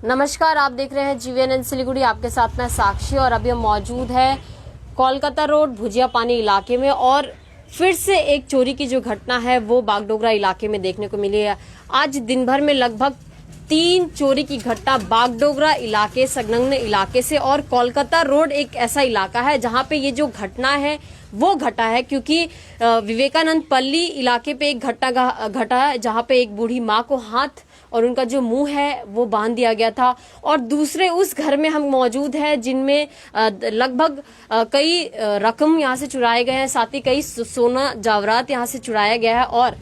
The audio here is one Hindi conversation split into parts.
नमस्कार, आप देख रहे हैं जीवीएनएन सिलीगुड़ी। आपके साथ मैं साक्षी और अभी हम मौजूद है कोलकाता रोड भुजिया पानी इलाके में और फिर से एक चोरी की जो घटना है वो बागडोगरा इलाके में देखने को मिली है। आज दिन भर में लगभग 3 चोरी की घटना बागडोगरा इलाके संलग्न इलाके से और कोलकाता रोड एक ऐसा इलाका है जहां पे ये जो घटना है वो घटा है, क्योंकि विवेकानंद पल्ली इलाके पे एक घटना घटा है जहां पे एक बूढ़ी माँ को हाथ और उनका जो मुंह है वो बांध दिया गया था। और दूसरे उस घर में हम मौजूद है जिनमें लगभग कई रकम यहाँ से चुराए गए हैं, साथ ही कई सोना जावरात यहाँ से चुराया गया है। और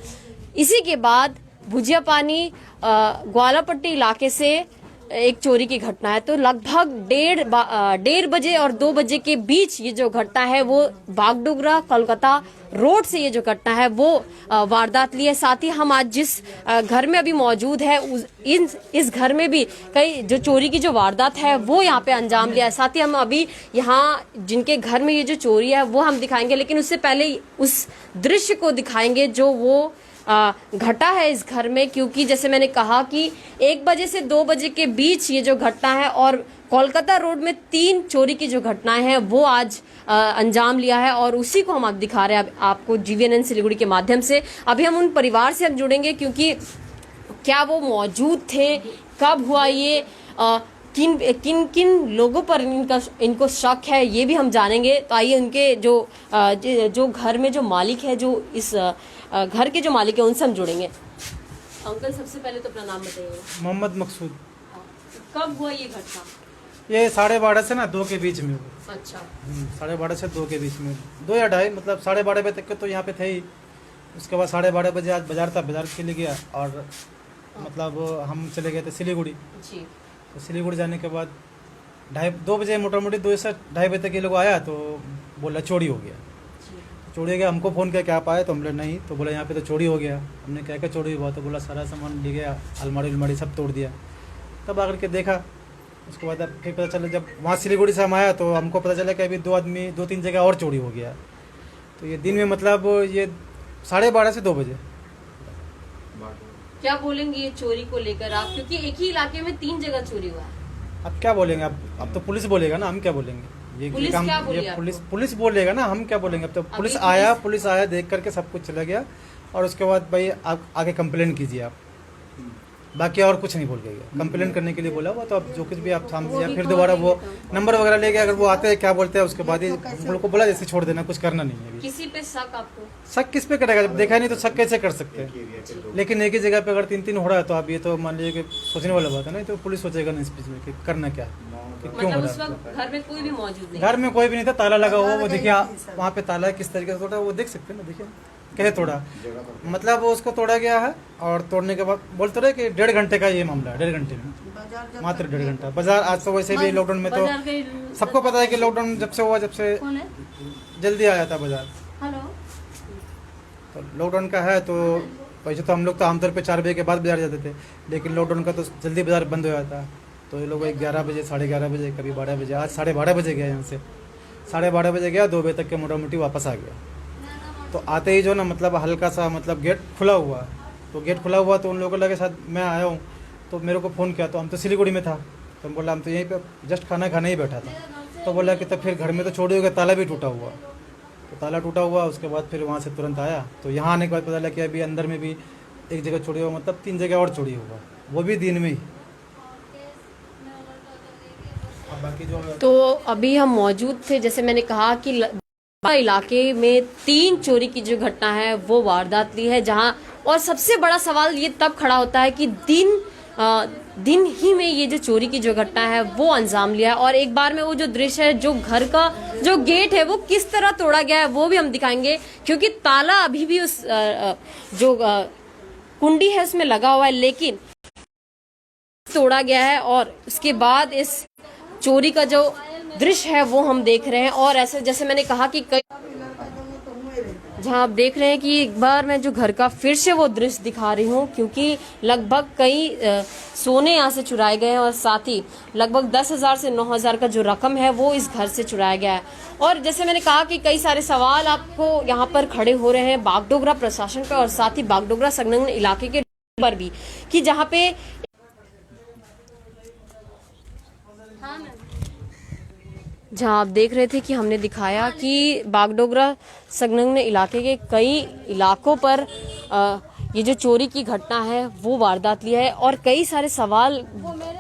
इसी के बाद भुजिया पानी ग्वालापट्टी इलाके से एक चोरी की घटना है। तो लगभग 1:30 बजे और 2 बजे के बीच ये जो घटना है वो बागडोगरा कोलकाता रोड से ये जो घटना है वो वारदात ली है। साथ ही हम आज जिस घर में अभी मौजूद है इस घर में भी कई जो चोरी की जो वारदात है वो यहाँ पे अंजाम लिया है। साथ ही हम अभी यहाँ जिनके घर में ये जो चोरी है वो हम दिखाएंगे, लेकिन उससे पहले उस दृश्य को दिखाएंगे जो वो घटा है इस घर में, क्योंकि जैसे मैंने कहा कि 1 बजे से 2 बजे के बीच ये जो घटना है और कोलकाता रोड में 3 चोरी की जो घटनाएं हैं वो आज अंजाम लिया है और उसी को हम आप दिखा रहे हैं आपको जीवीएनएन सिलीगुड़ी के माध्यम से। अभी हम उन परिवार से अब जुड़ेंगे क्योंकि क्या वो मौजूद थे, कब हुआ ये, किन किन किन लोगों पर इनको शक है ये भी हम जानेंगे। तो आइए उनके जो घर में जो मालिक है, जो इस घर के जो मालिक है उनसे हम जुड़ेंगे। अंकल, सबसे पहले तो अपना नाम बताइए। मोहम्मद मकसूद। कब हुआ ये घटना? ये 12:30 से ना 2 के बीच में। अच्छा। 12:30 से 2 के बीच में, 2 या 2:30, मतलब 12:30 बजे तक के तो यहाँ पे थे ही। उसके बाद 12:30 बजे आज बाजार था, बाजार के लिए गया और मतलब हम चले गए थे सिलीगुड़ी। जी। तो सिलीगुड़ी जाने के बाद 2 बजे मोटा मोटी 2 से 2:30 बजे तक ये लोग आया तो बोला चोरी हो गया। चोरी हो गया, हमको फ़ोन किया क्या आप आए, तो हम बोले नहीं, तो बोला यहाँ पे तो चोरी हो गया। हमने क्या चोरी हुआ, तो बोला सारा सामान ले गया, अलमारी सब तोड़ दिया। तब आकर के देखा, उसके बाद अब फिर पता चला जब वहाँ सिलीगुड़ी से हम आया तो हमको पता चला कि अभी 2-3 जगह और चोरी हो गया। तो ये दिन में मतलब ये 12:30 से 2 बजे। क्या बोलेंगे ये चोरी को लेकर आप, क्योंकि एक ही इलाके में 3 जगह चोरी हुआ है? अब क्या बोलेंगे, अब तो पुलिस बोलेगा ना, हम क्या बोलेंगे। पुलिस क्या बोली ये पुलिस बोलेगा ना, हम क्या बोलेंगे। अब तो पुलिस आया देख करके सब कुछ चला गया और उसके बाद भाई आगे कंप्लेन कीजिए आप, बाकी और कुछ नहीं बोल गया। कंप्लेन करने के लिए बोला हुआ, तो अब जो कुछ भी आप सामने या फिर दोबारा वो नंबर वगैरह ले गया, अगर वो आते हैं क्या बोलते हैं उसके बाद ही हम लोग को बोला जैसे छोड़ देना, कुछ करना नहीं है। किसी पे शक आपको? शक किस पे करेगा, जब देखा नहीं तो शक कैसे कर सकते हैं। लेकिन एक ही जगह पे अगर 3 हो रहा है तो आप ये तो मान लीजिए कि सोचने वाला बात है ना, तो पुलिस सोचेगा ना इस बीच में कि करना क्या, कि क्यों हो रहा है। घर में कोई भी मौजूद नहीं? घर में कोई भी नहीं था, ताला लगा हुआ। वो देखिए वहाँ पे ताला किस तरीके से तोड़ा वो देख सकते हैं ना, देखिए कैसे तोड़ा, मतलब उसको तोड़ा गया है। और तोड़ने के बाद बोलते रहे कि 1.5 घंटे का ये मामला है, 1.5 घंटे में, मात्र 1.5 घंटा। बाजार आज तो वैसे भी लॉकडाउन में तो सबको पता है कि लॉकडाउन जब से हुआ, जब से जल्दी आया था बाजार। तो लॉकडाउन का है तो वैसे तो हम लोग तो आमतौर पे 4 बजे के बाद बाजार जाते थे, लेकिन लॉकडाउन का तो जल्दी बाजार बंद हो जाता। तो ये लोग 11 बजे, 11:30 बजे, कभी 12 बजे, आज 12:30 बजे गया यहाँ से, 12:30 बजे गया, 2 बजे तक के मोटा मोटी वापस आ गया। तो आते ही जो ना मतलब हल्का सा मतलब गेट खुला हुआ, तो गेट खुला हुआ तो उन लोगों के साथ मैं आया हूँ, तो मेरे को फ़ोन किया, तो हम तो सिलीगुड़ी में था, तो हम बोला हम तो यहीं पे जस्ट खाना खाने ही बैठा था। तो बोला कि तब फिर घर में तो चोरी हो गया, ताला भी टूटा हुआ। तो ताला टूटा हुआ, उसके बाद फिर वहाँ से तुरंत आया, तो यहाँ आने के बाद पता लगा कि अभी अंदर में भी एक जगह चोरी हुआ, मतलब 3 जगह और चोरी हुआ, वो भी दिन में ही। बाकी जो तो अभी हम मौजूद थे, जैसे मैंने कहा कि इलाके में 3 चोरी की जो घटना है वो वारदात ली है, जहां और सबसे बड़ा सवाल ये तब खड़ा होता है कि दिन ही में ये जो चोरी की जो घटना है वो अंजाम लिया है। और एक बार में वो जो दृश्य है, जो घर का जो गेट है वो किस तरह तोड़ा गया है वो भी हम दिखाएंगे, क्योंकि ताला अभी भी उस जो कुंडी है उसमें लगा हुआ है, लेकिन तोड़ा गया है। और उसके बाद इस चोरी का जो दृश्य है वो हम देख रहे हैं। और ऐसे जैसे मैंने कहा कि कई जहां आप देख रहे हैं कि एक बार मैं जो घर का फिर से वो दृश्य दिखा रही हूँ, क्योंकि लगभग कई सोने यहाँ से चुराए गए हैं और साथ ही लगभग 10,000 से 9,000 का जो रकम है वो इस घर से चुराया गया है। और जैसे मैंने कहा कि कई सारे सवाल आपको यहाँ पर खड़े हो रहे हैं बागडोगरा प्रशासन पर और साथ ही बागडोगरा संलग्न इलाके के पर भी, कि जहाँ पे जहां आप देख रहे थे कि हमने दिखाया कि बागडोगरा संलग्न इलाके के कई इलाकों पर ये जो चोरी की घटना है वो वारदात लिया है और कई सारे सवाल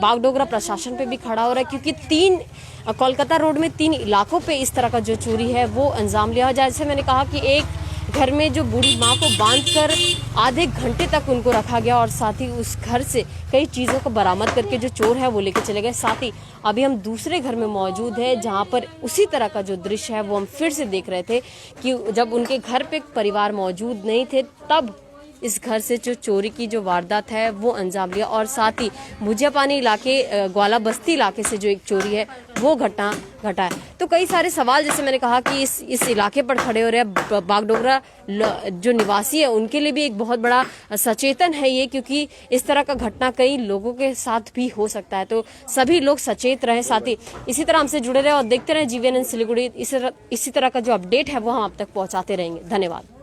बागडोगरा प्रशासन पे भी खड़ा हो रहा है क्योंकि कोलकाता रोड में 3 इलाकों पे इस तरह का जो चोरी है वो अंजाम लिया। जैसे मैंने कहा कि एक घर में जो बूढ़ी माँ को बांधकर आधे घंटे तक उनको रखा गया और साथ ही उस घर से कई चीज़ों को बरामद करके जो चोर है वो लेके चले गए। साथ ही अभी हम दूसरे घर में मौजूद है जहां पर उसी तरह का जो दृश्य है वो हम फिर से देख रहे थे कि जब उनके घर पे परिवार मौजूद नहीं थे तब इस घर से जो चोरी की जो वारदात है वो अंजाम लिया और साथ ही भुजिया पानी इलाके ग्वाला बस्ती इलाके से जो एक चोरी है वो घटा है। तो कई सारे सवाल जैसे मैंने कहा कि इस इलाके पर खड़े हो रहे हैं बागडोगरा जो निवासी है उनके लिए भी एक बहुत बड़ा सचेतन है ये, क्योंकि इस तरह का घटना कई लोगों के साथ भी हो सकता है। तो सभी लोग सचेत रहें, साथ ही इसी तरह हमसे जुड़े रहे और देखते रहे GVNN सिलीगुड़ी। इसी तरह का जो अपडेट है वो हम आप तक पहुंचाते रहेंगे। धन्यवाद।